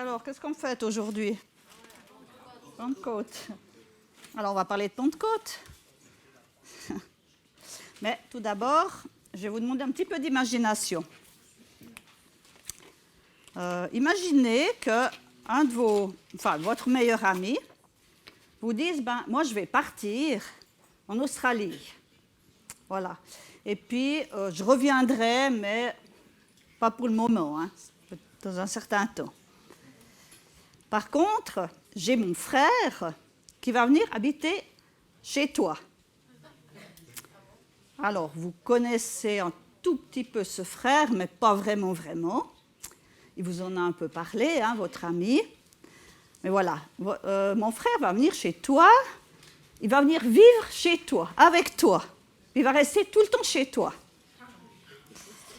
Alors, qu'est-ce qu'on fait aujourd'hui? Pentecôte. Alors, on va parler de Pentecôte. Mais tout d'abord, je vais vous demander un petit peu d'imagination. Imaginez que votre meilleur ami vous dise, moi je vais partir en Australie. Voilà. Et puis, je reviendrai, mais pas pour le moment, hein, dans un certain temps. Par contre, j'ai mon frère qui va venir habiter chez toi. Alors, vous connaissez un tout petit peu ce frère, mais pas vraiment. Il vous en a un peu parlé, hein, votre ami. Mais voilà, mon frère va venir chez toi, il va venir vivre chez toi, avec toi. Il va rester tout le temps chez toi.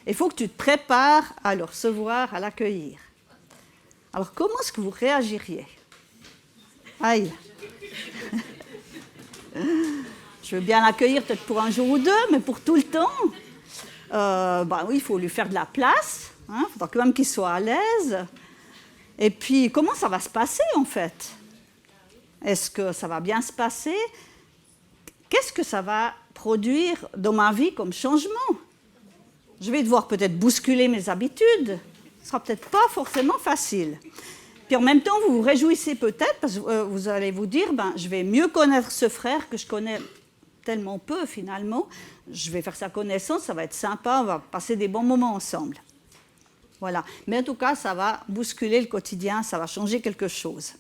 Il faut que tu te prépares à le recevoir, à l'accueillir. Alors, comment est-ce que vous réagiriez? Aïe. Je veux bien l'accueillir peut-être pour un jour ou deux, mais pour tout le temps, oui, il faut lui faire de la place. Il faudra quand même qu'il soit à l'aise. Et puis, comment ça va se passer, en fait? Est-ce que ça va bien se passer? Qu'est-ce que ça va produire dans ma vie comme changement? Je vais devoir peut-être bousculer mes habitudes. Ce ne sera peut-être pas forcément facile. Puis en même temps, vous vous réjouissez peut-être, parce que vous allez vous dire, je vais mieux connaître ce frère que je connais tellement peu finalement. Je vais faire sa connaissance, ça va être sympa, on va passer des bons moments ensemble. Voilà. Mais en tout cas, ça va bousculer le quotidien, ça va changer quelque chose.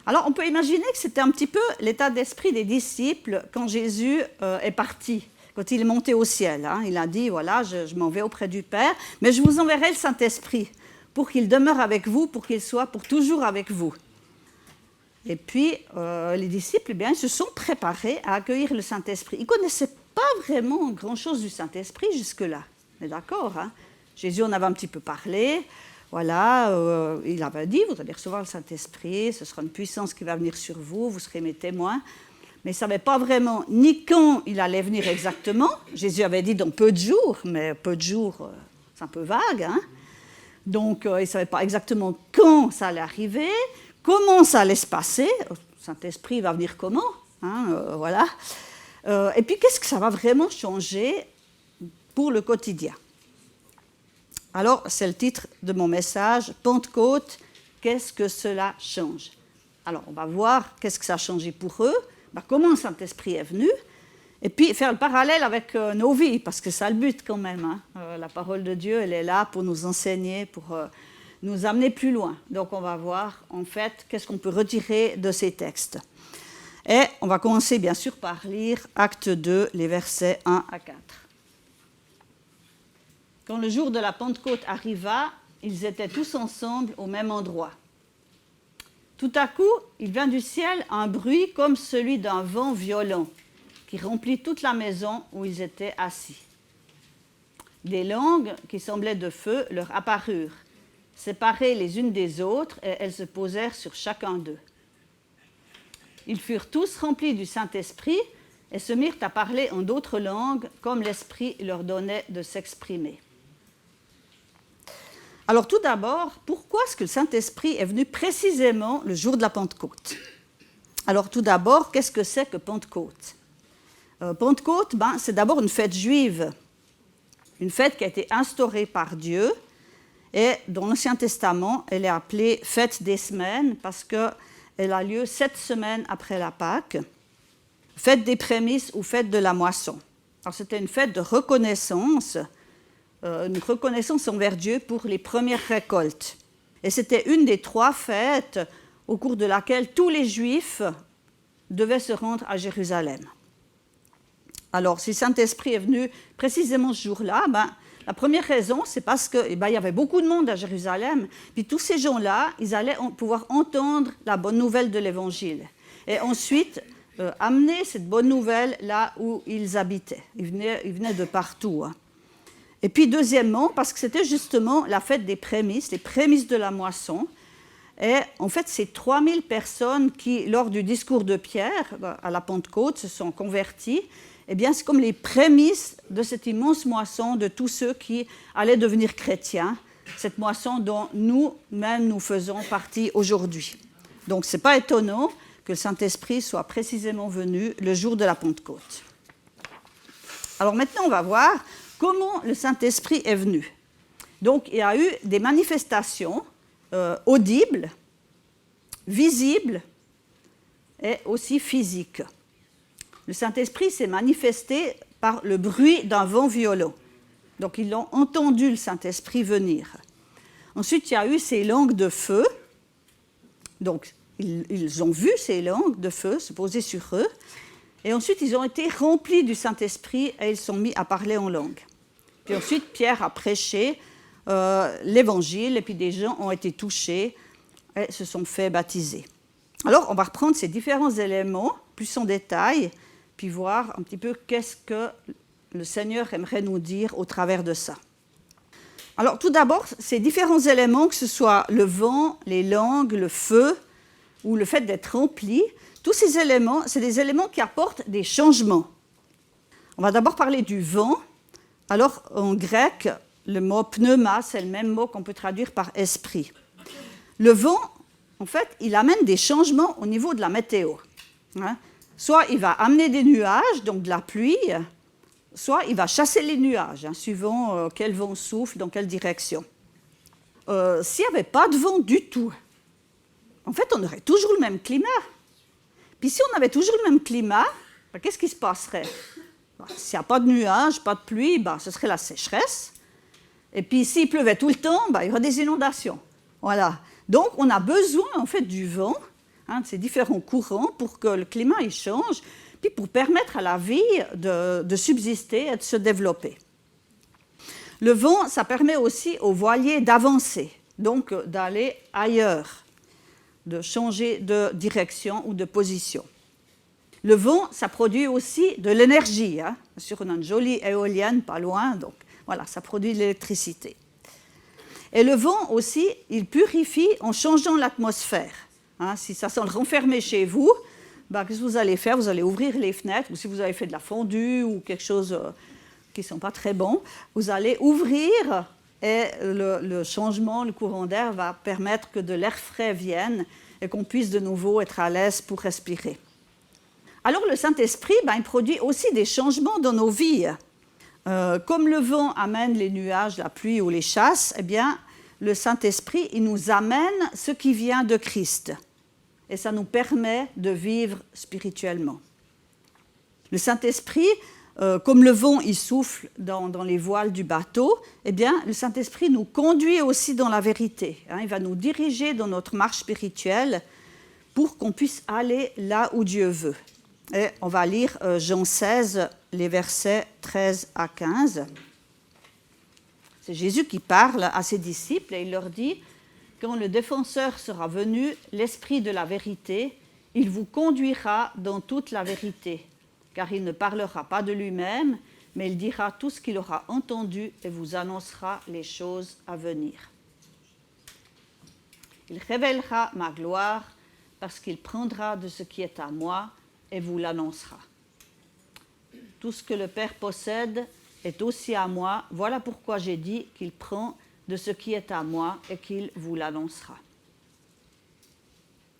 Alors, on peut imaginer que c'était un petit peu l'état d'esprit des disciples quand Jésus est parti, quand il est monté au ciel. Il a dit, voilà, je m'en vais auprès du Père, mais je vous enverrai le Saint-Esprit pour qu'il demeure avec vous, pour qu'il soit pour toujours avec vous. Et puis, les disciples, ils se sont préparés à accueillir le Saint-Esprit. Ils ne connaissaient pas vraiment grand-chose du Saint-Esprit jusque-là. On est d'accord, hein? Jésus en avait un petit peu parlé. Voilà, il avait dit, vous allez recevoir le Saint-Esprit, ce sera une puissance qui va venir sur vous, vous serez mes témoins. Mais il ne savait pas vraiment ni quand il allait venir exactement. Jésus avait dit dans peu de jours, mais peu de jours, c'est un peu vague, hein? Donc, il ne savait pas exactement quand ça allait arriver, comment ça allait se passer. Le Saint-Esprit va venir comment, hein, voilà. Et puis, qu'est-ce que ça va vraiment changer pour le quotidien? Alors, c'est le titre de mon message, Pentecôte, qu'est-ce que cela change? Alors, on va voir qu'est-ce que ça a changé pour eux, comment le Saint-Esprit est venu, et puis faire le parallèle avec nos vies, parce que c'est ça le but quand même. Hein. La parole de Dieu, elle est là pour nous enseigner, pour nous amener plus loin. Donc, on va voir, en fait, qu'est-ce qu'on peut retirer de ces textes. Et on va commencer, bien sûr, par lire Acte 2, les versets 1 à 4. Quand le jour de la Pentecôte arriva, ils étaient tous ensemble au même endroit. Tout à coup, il vint du ciel un bruit comme celui d'un vent violent qui remplit toute la maison où ils étaient assis. Des langues qui semblaient de feu leur apparurent, séparées les unes des autres, et elles se posèrent sur chacun d'eux. Ils furent tous remplis du Saint-Esprit et se mirent à parler en d'autres langues, comme l'Esprit leur donnait de s'exprimer. Alors tout d'abord, pourquoi est-ce que le Saint-Esprit est venu précisément le jour de la Pentecôte? Alors tout d'abord, qu'est-ce que c'est que Pentecôte? Pentecôte, c'est d'abord une fête juive, une fête qui a été instaurée par Dieu, et dans l'Ancien Testament, elle est appelée fête des semaines, parce qu'elle a lieu 7 semaines après la Pâque, fête des prémices ou fête de la moisson. Alors c'était une fête de reconnaissance envers Dieu pour les premières récoltes. Et c'était une des 3 fêtes au cours de laquelle tous les Juifs devaient se rendre à Jérusalem. Alors, si le Saint-Esprit est venu précisément ce jour-là, la première raison, c'est parce qu'il y avait beaucoup de monde à Jérusalem, puis tous ces gens-là, ils allaient pouvoir entendre la bonne nouvelle de l'Évangile. Et ensuite, amener cette bonne nouvelle là où ils habitaient. Ils venaient de partout. Hein. Et puis deuxièmement, parce que c'était justement la fête des prémices, les prémices de la moisson. Et en fait, c'est 3000 personnes qui, lors du discours de Pierre, à la Pentecôte, se sont converties. Eh bien, c'est comme les prémices de cette immense moisson de tous ceux qui allaient devenir chrétiens cette moisson dont nous-mêmes nous faisons partie aujourd'hui. Donc ce n'est pas étonnant que le Saint-Esprit soit précisément venu le jour de la Pentecôte. Alors maintenant, on va voir comment le Saint-Esprit est venu. Donc il y a eu des manifestations audibles, visibles et aussi physiques. Le Saint-Esprit s'est manifesté par le bruit d'un vent violent. Donc ils l'ont entendu, le Saint-Esprit, venir. Ensuite, il y a eu ces langues de feu. Donc ils ont vu ces langues de feu se poser sur eux. Et ensuite, ils ont été remplis du Saint-Esprit et ils sont mis à parler en langue. Puis ensuite, Pierre a prêché l'Évangile et puis des gens ont été touchés et se sont fait baptiser. Alors, on va reprendre ces différents éléments plus en détail puis voir un petit peu qu'est-ce que le Seigneur aimerait nous dire au travers de ça. Alors, tout d'abord, ces différents éléments, que ce soit le vent, les langues, le feu ou le fait d'être rempli, tous ces éléments, c'est des éléments qui apportent des changements. On va d'abord parler du vent. Alors, en grec, le mot pneuma, c'est le même mot qu'on peut traduire par esprit. Le vent, en fait, il amène des changements au niveau de la météo. Soit il va amener des nuages, donc de la pluie, soit il va chasser les nuages, suivant quel vent souffle, dans quelle direction. S'il n'y avait pas de vent du tout, en fait, on aurait toujours le même climat. Puis si on avait toujours le même climat, qu'est-ce qui se passerait? S'il n'y a pas de nuages, pas de pluie, ce serait la sécheresse. Et puis s'il pleuvait tout le temps, il y aurait des inondations. Voilà. Donc on a besoin en fait du vent, de ces différents courants pour que le climat il change, puis pour permettre à la vie de subsister et de se développer. Le vent, ça permet aussi aux voiliers d'avancer, donc d'aller ailleurs, de changer de direction ou de position. Le vent, ça produit aussi de l'énergie. Bien sûr, on a une jolie éolienne pas loin, donc voilà, ça produit de l'électricité. Et le vent aussi, il purifie en changeant l'atmosphère. Si ça sent renfermé chez vous, qu'est-ce que vous allez faire? Vous allez ouvrir les fenêtres, ou si vous avez fait de la fondue ou quelque chose qui ne sont pas très bons, vous allez ouvrir et le changement, le courant d'air va permettre que de l'air frais vienne et qu'on puisse de nouveau être à l'aise pour respirer. Alors le Saint-Esprit, il produit aussi des changements dans nos vies. Comme le vent amène les nuages, la pluie ou les chasses, le Saint-Esprit, il nous amène ce qui vient de Christ. Et ça nous permet de vivre spirituellement. Le Saint-Esprit, comme le vent, il souffle dans les voiles du bateau, le Saint-Esprit nous conduit aussi dans la vérité. Il va nous diriger dans notre marche spirituelle pour qu'on puisse aller là où Dieu veut. Et on va lire Jean 16, les versets 13 à 15. C'est Jésus qui parle à ses disciples et il leur dit « Quand le défenseur sera venu, l'Esprit de la vérité, il vous conduira dans toute la vérité, car il ne parlera pas de lui-même, mais il dira tout ce qu'il aura entendu et vous annoncera les choses à venir. Il révélera ma gloire parce qu'il prendra de ce qui est à moi et vous l'annoncera. Tout ce que le Père possède est aussi à moi. Voilà pourquoi j'ai dit qu'il prend de ce qui est à moi et qu'il vous l'annoncera. »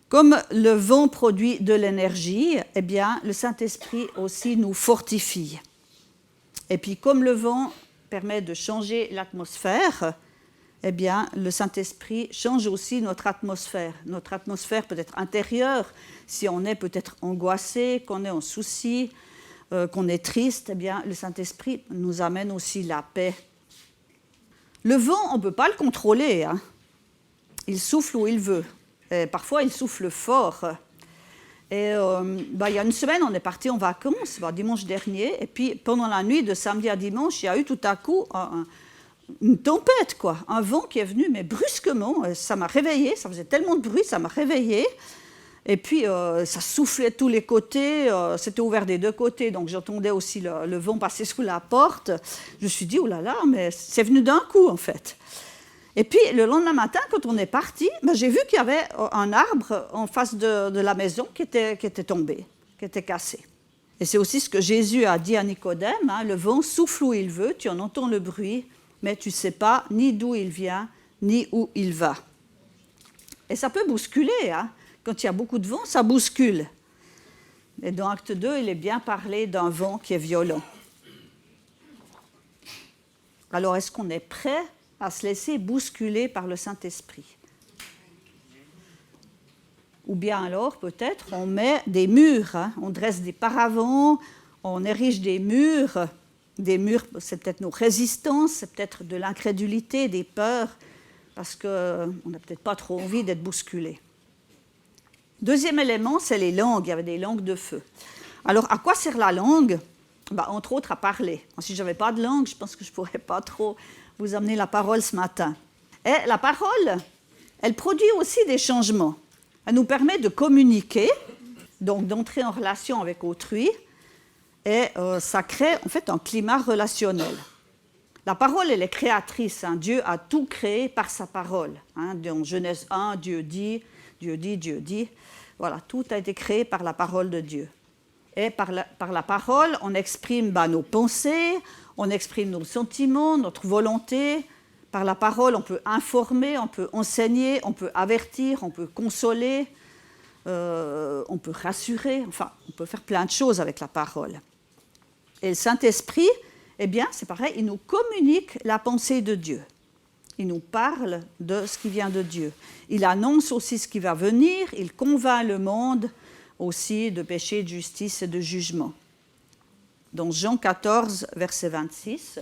Comme le vent produit de l'énergie, le Saint-Esprit aussi nous fortifie. Et puis comme le vent permet de changer l'atmosphère, le Saint-Esprit change aussi notre atmosphère. Notre atmosphère peut être intérieure, si on est peut-être angoissé, qu'on est en souci, qu'on est triste, le Saint-Esprit nous amène aussi la paix. Le vent, on ne peut pas le contrôler. Il souffle où il veut. Et parfois, il souffle fort. Et il y a une semaine, on est parti en vacances, dimanche dernier, et puis pendant la nuit de samedi à dimanche, il y a eu tout à coup une tempête, un vent qui est venu, mais brusquement, ça m'a réveillée, ça faisait tellement de bruit, ça m'a réveillée. Et puis, ça soufflait de tous les côtés, c'était ouvert des deux côtés, donc j'entendais aussi le vent passer sous la porte. Je me suis dit, oh là là, mais c'est venu d'un coup, en fait. Et puis, le lendemain matin, quand on est parti, j'ai vu qu'il y avait un arbre en face de la maison qui était tombé, qui était cassé. Et c'est aussi ce que Jésus a dit à Nicodème, le vent souffle où il veut, tu en entends le bruit, mais tu ne sais pas ni d'où il vient, ni où il va. Et ça peut bousculer, hein. Quand il y a beaucoup de vent, ça bouscule. Et dans Acte 2, il est bien parlé d'un vent qui est violent. Alors, est-ce qu'on est prêt à se laisser bousculer par le Saint-Esprit? Ou bien alors, peut-être, on met des murs, hein. On dresse des paravents, on érige des murs. Des murs, c'est peut-être nos résistances, c'est peut-être de l'incrédulité, des peurs, parce qu'on n'a peut-être pas trop envie d'être bousculé. Deuxième élément, c'est les langues. Il y avait des langues de feu. Alors, à quoi sert la langue? Entre autres, à parler. Si je n'avais pas de langue, je pense que je ne pourrais pas trop vous amener la parole ce matin. Et la parole, elle produit aussi des changements. Elle nous permet de communiquer, donc d'entrer en relation avec autrui, et ça crée en fait un climat relationnel. La parole, elle est créatrice. Hein. Dieu a tout créé par sa parole. Hein. Dans Genèse 1, Dieu dit, Dieu dit, Dieu dit. Voilà, tout a été créé par la parole de Dieu. Et par la parole, on exprime nos pensées, on exprime nos sentiments, notre volonté. Par la parole, on peut informer, on peut enseigner, on peut avertir, on peut consoler, on peut rassurer. Enfin, on peut faire plein de choses avec la parole. Et le Saint-Esprit, eh bien, c'est pareil, il nous communique la pensée de Dieu. Il nous parle de ce qui vient de Dieu. Il annonce aussi ce qui va venir, il convainc le monde aussi de péché, de justice et de jugement. Dans Jean 14, verset 26,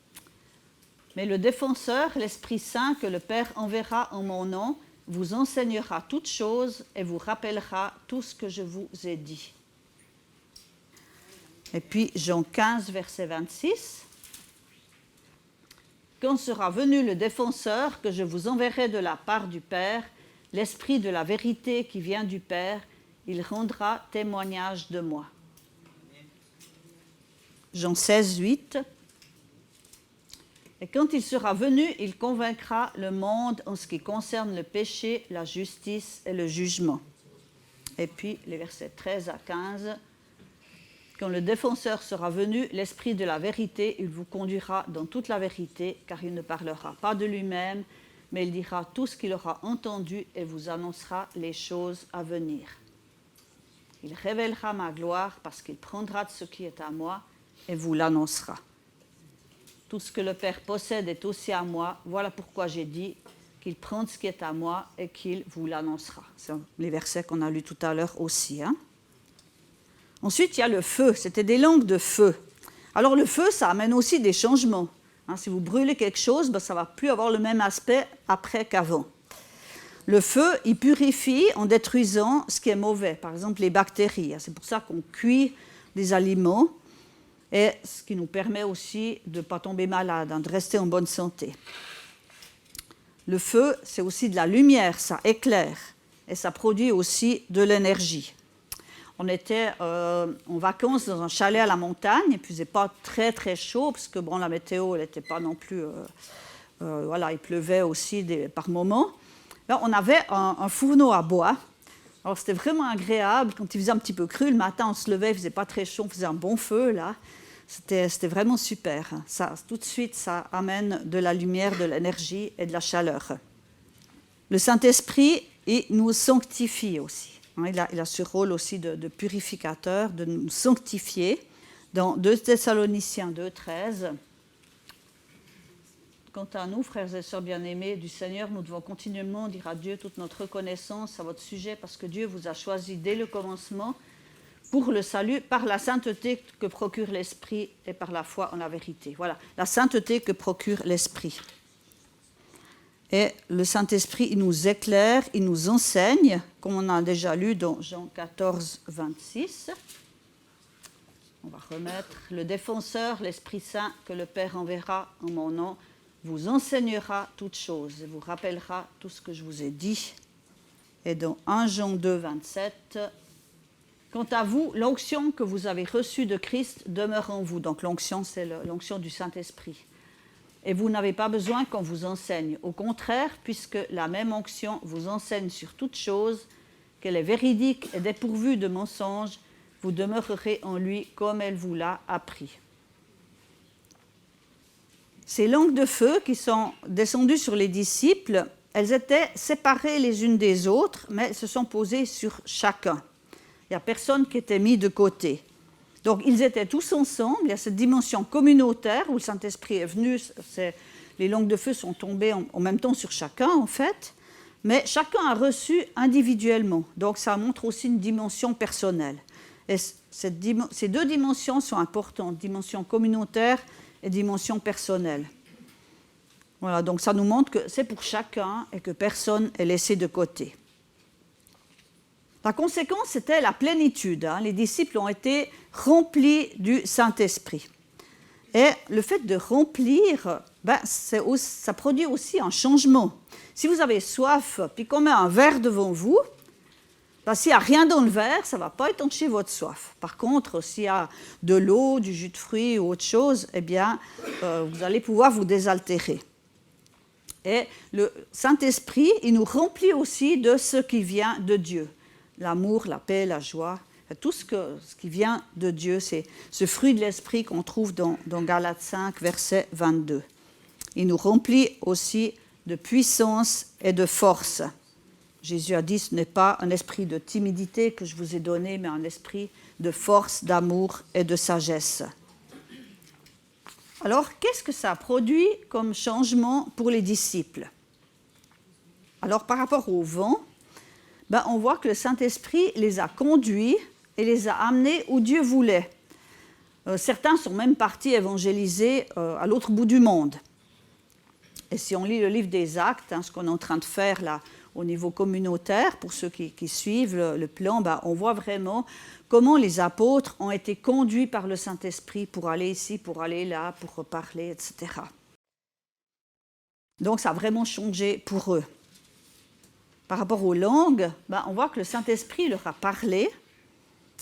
« Mais le défenseur, l'Esprit Saint que le Père enverra en mon nom, vous enseignera toutes choses et vous rappellera tout ce que je vous ai dit. » Et puis Jean 15, verset 26, « Quand sera venu le défenseur que je vous enverrai de la part du Père, l'Esprit de la vérité qui vient du Père, il rendra témoignage de moi. » Jean 16, 8, « Et quand il sera venu, il convaincra le monde en ce qui concerne le péché, la justice et le jugement. » Et puis les versets 13 à 15, « Quand le défenseur sera venu, l'Esprit de la vérité, il vous conduira dans toute la vérité, car il ne parlera pas de lui-même, mais il dira tout ce qu'il aura entendu et vous annoncera les choses à venir. Il révélera ma gloire parce qu'il prendra de ce qui est à moi et vous l'annoncera. Tout ce que le Père possède est aussi à moi. Voilà pourquoi j'ai dit qu'il prend de ce qui est à moi et qu'il vous l'annoncera. » C'est les versets qu'on a lus tout à l'heure aussi. Hein. Ensuite, il y a le feu. C'était des langues de feu. Alors le feu, ça amène aussi des changements. Hein, si vous brûlez quelque chose, ça ne va plus avoir le même aspect après qu'avant. Le feu, il purifie en détruisant ce qui est mauvais, par exemple les bactéries. C'est pour ça qu'on cuit des aliments, et ce qui nous permet aussi de ne pas tomber malade, de rester en bonne santé. Le feu, c'est aussi de la lumière, ça éclaire, et ça produit aussi de l'énergie. On était en vacances dans un chalet à la montagne, et puis il ne faisait pas très très chaud, parce que la météo n'était pas non plus... il pleuvait aussi par moments. Là, on avait un fourneau à bois. Alors c'était vraiment agréable. Quand il faisait un petit peu cru, le matin on se levait, il ne faisait pas très chaud, on faisait un bon feu là. C'était vraiment super. Ça, tout de suite, ça amène de la lumière, de l'énergie et de la chaleur. Le Saint-Esprit, il nous sanctifie aussi. Il a ce rôle aussi de purificateur, de nous sanctifier. Dans 2 Thessaloniciens 2, 13, « Quant à nous, frères et sœurs bien-aimés du Seigneur, nous devons continuellement dire à Dieu toute notre reconnaissance à votre sujet, parce que Dieu vous a choisi dès le commencement pour le salut, par la sainteté que procure l'Esprit et par la foi en la vérité. » Voilà, la sainteté que procure l'Esprit. Et le Saint-Esprit, il nous éclaire, il nous enseigne, comme on a déjà lu dans Jean 14, 26. On va remettre « Le défenseur, l'Esprit Saint, que le Père enverra en mon nom, vous enseignera toutes choses et vous rappellera tout ce que je vous ai dit. » Et dans 1 Jean 2, 27, « Quant à vous, l'onction que vous avez reçue de Christ demeure en vous. » Donc l'onction, c'est l'onction du Saint-Esprit. « Et vous n'avez pas besoin qu'on vous enseigne. Au contraire, puisque la même onction vous enseigne sur toutes choses, qu'elle est véridique et dépourvue de mensonges, vous demeurerez en lui comme elle vous l'a appris. » ces langues de feu qui sont descendues sur les disciples, elles étaient séparées les unes des autres, mais elles se sont posées sur chacun. Il n'y a personne qui était mis de côté. Donc, ils étaient tous ensemble. Il y a cette dimension communautaire où le Saint-Esprit est venu. Les langues de feu sont tombées en même temps sur chacun, en fait. Mais chacun a reçu individuellement. Donc, ça montre aussi une dimension personnelle. Et ces deux dimensions sont importantes, dimension communautaire et dimension personnelle. Voilà, donc ça nous montre que c'est pour chacun et que personne n'est laissé de côté. La conséquence, c'était la plénitude. Les disciples ont été remplis du Saint-Esprit. Et le fait de remplir, ça produit aussi un changement. Si vous avez soif, puis qu'on met un verre devant vous, s'il n'y a rien dans le verre, ça ne va pas étancher votre soif. Par contre, s'il y a de l'eau, du jus de fruits ou autre chose, eh bien, vous allez pouvoir vous désaltérer. Et le Saint-Esprit, il nous remplit aussi de ce qui vient de Dieu. L'amour, la paix, la joie, tout ce qui vient de Dieu, c'est ce fruit de l'Esprit qu'on trouve dans Galates 5, verset 22. Il nous remplit aussi de puissance et de force. Jésus a dit, ce n'est pas un esprit de timidité que je vous ai donné, mais un esprit de force, d'amour et de sagesse. Alors, qu'est-ce que ça a produit comme changement pour les disciples? Alors, par rapport au vent, on voit que le Saint-Esprit les a conduits et les a amenés où Dieu voulait. Certains sont même partis évangéliser à l'autre bout du monde. Et si on lit le livre des Actes, ce qu'on est en train de faire là au niveau communautaire, pour ceux qui suivent le plan, on voit vraiment comment les apôtres ont été conduits par le Saint-Esprit pour aller ici, pour aller là, pour parler, etc. Donc ça a vraiment changé pour eux. Par rapport aux langues, on voit que le Saint-Esprit leur a parlé,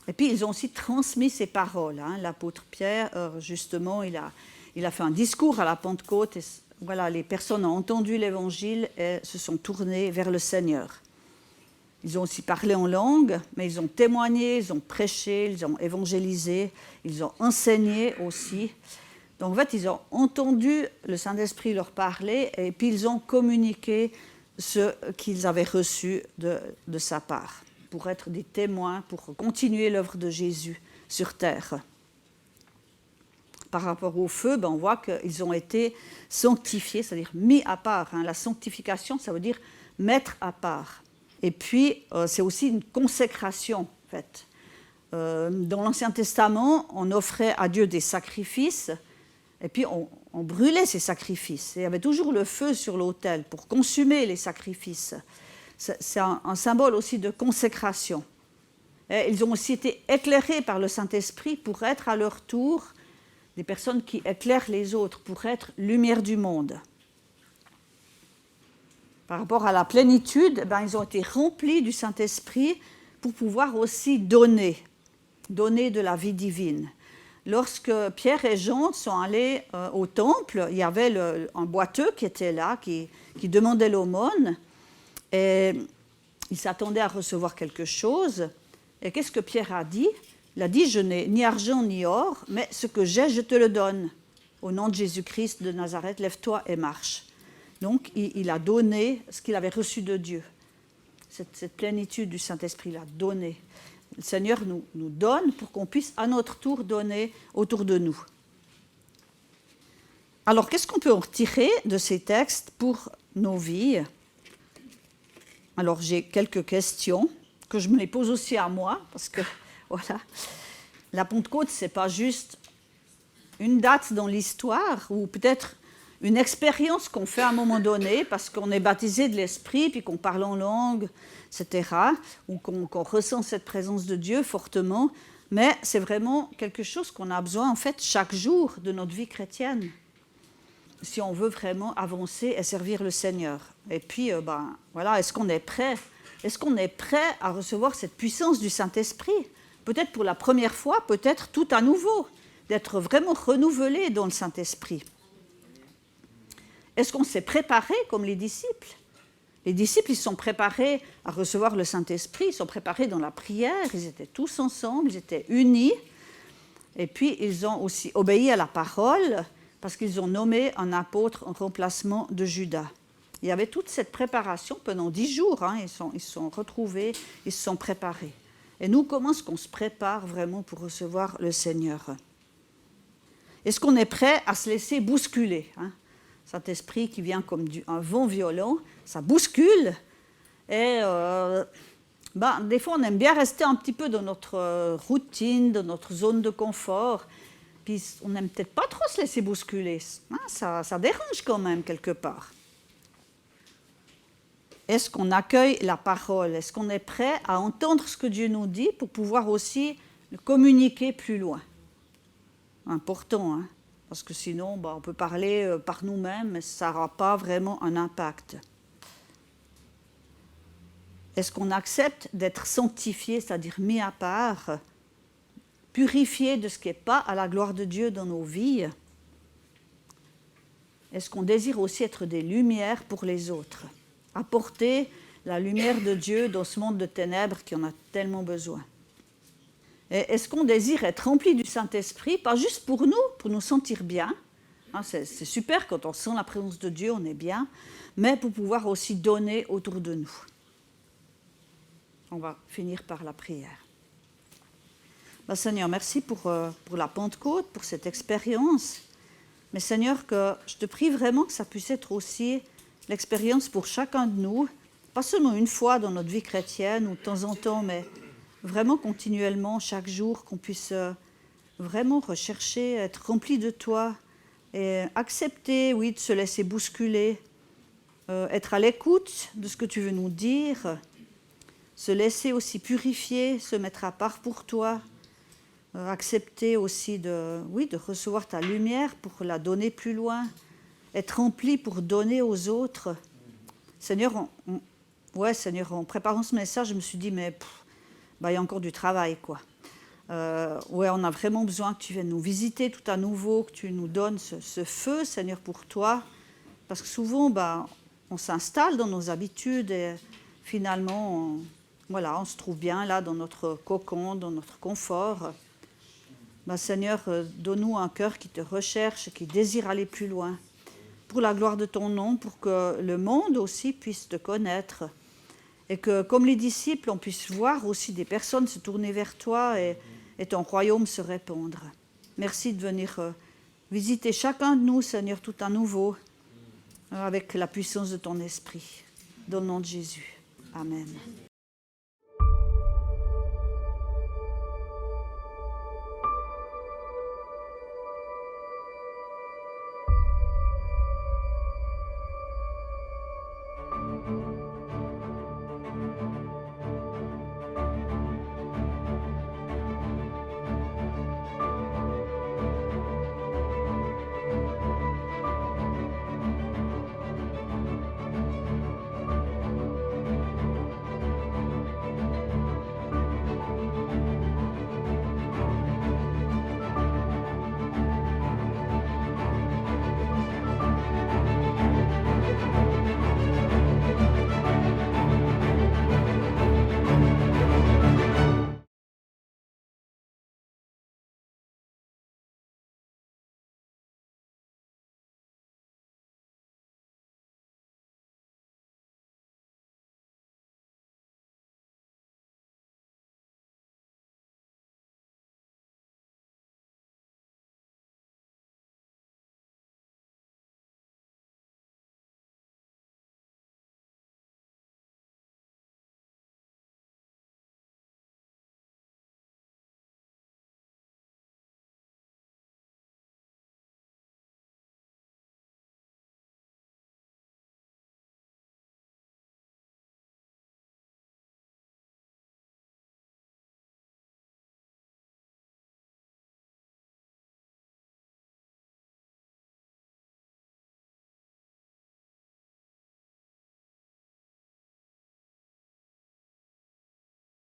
et puis ils ont aussi transmis ces paroles. L'apôtre Pierre, justement, il a fait un discours à la Pentecôte, et voilà, les personnes ont entendu l'Évangile et se sont tournées vers le Seigneur. Ils ont aussi parlé en langue, mais ils ont témoigné, ils ont prêché, ils ont évangélisé, ils ont enseigné aussi. Donc en fait, ils ont entendu le Saint-Esprit leur parler, et puis ils ont communiqué ce qu'ils avaient reçu de sa part, pour être des témoins, pour continuer l'œuvre de Jésus sur terre. Par rapport au feu, on voit qu'ils ont été sanctifiés, c'est-à-dire mis à part. La sanctification, ça veut dire mettre à part. Et puis, c'est aussi une consécration, en fait. Dans l'Ancien Testament, on offrait à Dieu des sacrifices, et puis on brûlait ces sacrifices. Et il y avait toujours le feu sur l'autel pour consumer les sacrifices. C'est un symbole aussi de consécration. Et ils ont aussi été éclairés par le Saint-Esprit pour être à leur tour des personnes qui éclairent les autres, pour être lumière du monde. Par rapport à la plénitude, ils ont été remplis du Saint-Esprit pour pouvoir aussi donner de la vie divine. Lorsque Pierre et Jean sont allés au temple, il y avait un boiteux qui était là, qui demandait l'aumône, et il s'attendait à recevoir quelque chose. Et qu'est-ce que Pierre a dit? Il a dit, je n'ai ni argent ni or, mais ce que j'ai, je te le donne. Au nom de Jésus-Christ de Nazareth, lève-toi et marche. Donc, il a donné ce qu'il avait reçu de Dieu. Cette plénitude du Saint-Esprit, il a donné. Le Seigneur nous donne pour qu'on puisse à notre tour donner autour de nous. Alors, qu'est-ce qu'on peut en retirer de ces textes pour nos vies? Alors, j'ai quelques questions que je me les pose aussi à moi, parce que, voilà, la Pentecôte, ce n'est pas juste une date dans l'histoire, ou peut-être une expérience qu'on fait à un moment donné, parce qu'on est baptisé de l'Esprit, puis qu'on parle en langue, etc., ou qu'on ressent cette présence de Dieu fortement, mais c'est vraiment quelque chose qu'on a besoin, en fait, chaque jour de notre vie chrétienne, si on veut vraiment avancer et servir le Seigneur. Et puis, voilà, est-ce qu'on est prêt? Est-ce qu'on est prêt à recevoir cette puissance du Saint-Esprit? Peut-être pour la première fois, peut-être tout à nouveau, d'être vraiment renouvelé dans le Saint-Esprit. Est-ce qu'on s'est préparé comme les disciples? Les disciples, ils sont préparés à recevoir le Saint-Esprit, ils sont préparés dans la prière, ils étaient tous ensemble, ils étaient unis, et puis ils ont aussi obéi à la parole, parce qu'ils ont nommé un apôtre en remplacement de Judas. Il y avait toute cette préparation pendant 10 jours. Hein, ils se sont retrouvés, ils se sont préparés. Et nous, comment est-ce qu'on se prépare vraiment pour recevoir le Seigneur? Est-ce qu'on est prêt à se laisser bousculer, hein? Cet esprit qui vient comme un vent violent, ça bouscule. Et des fois, on aime bien rester un petit peu dans notre routine, dans notre zone de confort. Puis on n'aime peut-être pas trop se laisser bousculer. Hein, ça dérange quand même quelque part. Est-ce qu'on accueille la parole? Est-ce qu'on est prêt à entendre ce que Dieu nous dit pour pouvoir aussi le communiquer plus loin? Important, hein? Parce que sinon, on peut parler par nous-mêmes, mais ça n'aura pas vraiment un impact. Est-ce qu'on accepte d'être sanctifié, c'est-à-dire mis à part, purifié de ce qui n'est pas à la gloire de Dieu dans nos vies? Est-ce qu'on désire aussi être des lumières pour les autres? Apporter la lumière de Dieu dans ce monde de ténèbres qui en a tellement besoin. Et est-ce qu'on désire être rempli du Saint-Esprit, pas juste pour nous sentir bien, hein, c'est super quand on sent la présence de Dieu, on est bien, mais pour pouvoir aussi donner autour de nous. On va finir par la prière. Seigneur, merci pour la Pentecôte, pour cette expérience. Mais Seigneur, que je te prie vraiment que ça puisse être aussi l'expérience pour chacun de nous, pas seulement une fois dans notre vie chrétienne ou de temps en temps, mais vraiment continuellement, chaque jour, qu'on puisse vraiment rechercher, être rempli de toi et accepter, oui, de se laisser bousculer, être à l'écoute de ce que tu veux nous dire, se laisser aussi purifier, se mettre à part pour toi, accepter aussi de recevoir ta lumière pour la donner plus loin, être rempli pour donner aux autres. Seigneur, Seigneur, en préparant ce message, je me suis dit, mais il y a encore du travail, quoi. On a vraiment besoin que tu viennes nous visiter tout à nouveau, que tu nous donnes ce feu, Seigneur, pour toi. Parce que souvent, on s'installe dans nos habitudes et finalement, on se trouve bien là dans notre cocon, dans notre confort. Seigneur, donne-nous un cœur qui te recherche, qui désire aller plus loin, pour la gloire de ton nom, pour que le monde aussi puisse te connaître. Et que, comme les disciples, on puisse voir aussi des personnes se tourner vers toi et ton royaume se répandre. Merci de venir visiter chacun de nous, Seigneur, tout à nouveau, avec la puissance de ton esprit. Dans le nom de Jésus. Amen.